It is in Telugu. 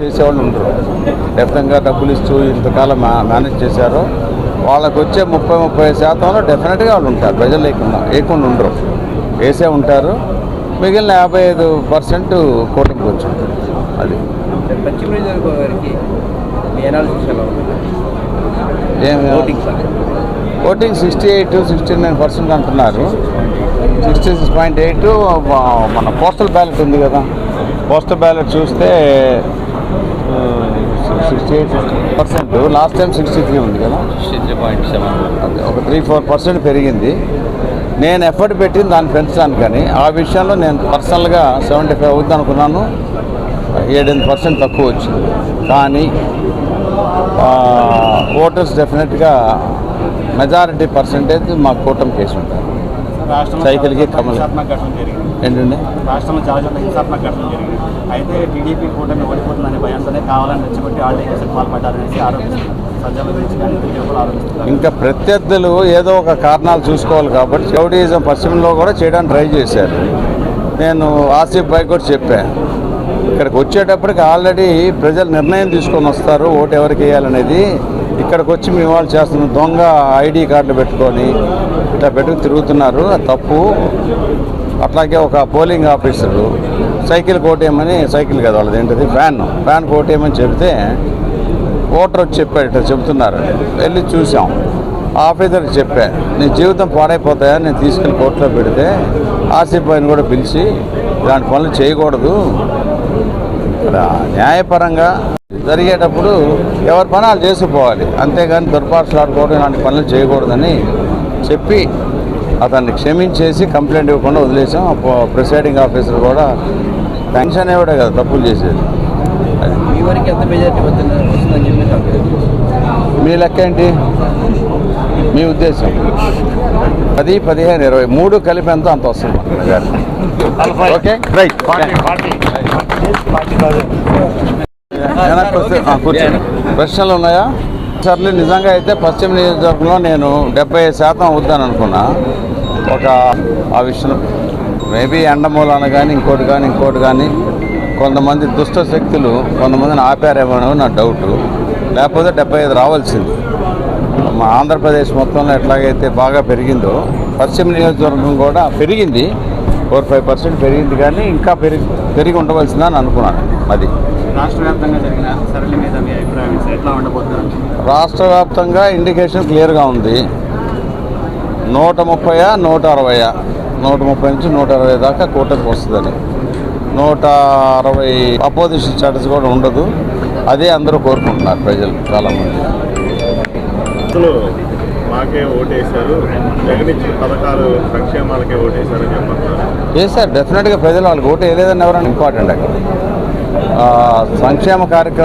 చేసేవాళ్ళు ఉండరు. డెఫినెట్గా డబ్బులు ఇస్తూ ఇంతకాలం మేనేజ్ చేశారో వాళ్ళకు వచ్చే 30-35% డెఫినెట్గా వాళ్ళు ఉంటారు. ప్రజలు లేకుండా ఉండరు, వేసే ఉంటారు. మిగిలిన 55% కూటమికి వచ్చి ఉంటుంది. అది ఓటింగ్ 68-69% అంటున్నారు. 66.8 మన పోస్టల్ బ్యాలెట్ ఉంది కదా, పోస్టల్ బ్యాలెట్ చూస్తే 68%. లాస్ట్ టైం 63 ఉంది కదా, 63.7. ఒక 3-4% పెరిగింది. నేను ఎఫర్ట్ పెట్టింది దాన్ని పెంచడానికి, కానీ ఆ విషయంలో నేను పర్సనల్గా 75 అవుద్ది అనుకున్నాను. 7% తక్కువ వచ్చింది. కానీ ఓటర్స్ డెఫినెట్గా మెజారిటీ పర్సెంటేజ్ మా కూటమి కేసు ఉంటారు. సైకిల్కి కమల్ ఏంటండి, రాష్ట్రంలో చాలా చోట్ల హింసాత్మక ఘటనలు జరిగింది. అయితే టీడీపీ కూటమి ఓడిపోతుందనే భయంతోనే కావాలని రెచ్చగొట్టి ఆల్ కేసులు పాల్పడ్డారనేసి ఆరోపిస్తున్నారు. ఇంకా ప్రత్యర్థులు ఏదో ఒక కారణాలు చూసుకోవాలి కాబట్టి రౌడీయిజం పశ్చిమలో కూడా చేయడానికి ట్రై చేశారు. నేను ఆసిఫ్ భాయ్ కూడా చెప్పాను, ఇక్కడికి వచ్చేటప్పటికి ఆల్రెడీ ప్రజలు నిర్ణయం తీసుకొని వస్తారు ఓటు ఎవరికి వేయాలనేది. ఇక్కడికి వచ్చి మీ వాళ్ళు చేస్తున్న దొంగ ఐడి కార్డులు పెట్టుకొని ఇట్లా పెట్టుకుని తిరుగుతున్నారు, అది తప్పు. అట్లాగే ఒక పోలింగ్ ఆఫీసరు సైకిల్ కోటేయమని, సైకిల్ కదా వాళ్ళది ఏంటిది, ఫ్యాన్ కోటేయమని చెబితే ఓటర్ వచ్చి చెప్పాడు ఇట్లా చెబుతున్నారు. వెళ్ళి చూసాం, ఆఫీసర్కి చెప్పా, నీ జీవితం పాడైపోతాయా నేను తీసుకెళ్ళి కోర్టులో పెడితే ఆసిఫ్ భాయ్ని కూడా పిలిచి ఇలాంటి పనులు చేయకూడదు, ఇక్కడ న్యాయపరంగా జరిగేటప్పుడు ఎవరి పని వాళ్ళు చేసుకుపోవాలి, అంతేగాని దుర్భాషలాడుకోవడం ఇలాంటి పనులు చేయకూడదని చెప్పి అతన్ని క్షమించేసి కంప్లైంట్ ఇవ్వకుండా వదిలేసాం. ప్రిసైడింగ్ ఆఫీసర్ కూడా పెన్షన్ ఇవ్వడే కదా తప్పులు చేసేది. మీ లెక్క ఏంటి, మీ ఉద్దేశం? 10, 15, 20 3 కలిపి ఎంత అంత వస్తుంది. ఓకే రైట్, కూర్చోండి. ప్రశ్నలు ఉన్నాయా? సర్లే, నిజంగా అయితే పశ్చిమ నియోజకవర్గంలో నేను 70% అవుద్దని అనుకున్నా. ఒక ఆ విషయం మేబీ ఎండమూలన కానీ ఇంకోటి కానీ కొంతమంది దుష్ట శక్తులు కొంతమందిని ఆపారేమో నా డౌట్. లేకపోతే 75 రావాల్సింది. మా ఆంధ్రప్రదేశ్ మొత్తంలో ఎట్లాగైతే బాగా పెరిగిందో పశ్చిమ నియోజకవర్గం కూడా పెరిగింది, 4-5% పెరిగింది. కానీ ఇంకా పెరిగి ఉండవలసిందని అనుకున్నాను. అది రాష్ట్ర వ్యాప్తంగా జరిగిన సరళి మీద మీ అభిప్రాయం ఎట్లా ఉండబోతున్నారు? రాష్ట్ర వ్యాప్తంగా ఇండికేషన్ క్లియర్గా ఉంది. 130, 160, 130 నుంచి 160 దాకా కూటమికి వస్తుందని. 160 అపోజిషన్ స్టేటస్ కూడా ఉండదు. అదే అందరూ కోరుకుంటున్నారు ప్రజలు చాలామంది. మాకే ఓటేశారు, జగనిచ్చిన పథకాలు సంక్షేమాలకే ఓటేశారు అని చెప్పారు. చేశారు డెఫినెట్గా ప్రజలు వాళ్ళకి ఓటు వేయలేదని ఎవరైనా ఇంపార్టెంట్. అక్కడ సంక్షేమ కార్యక్రమం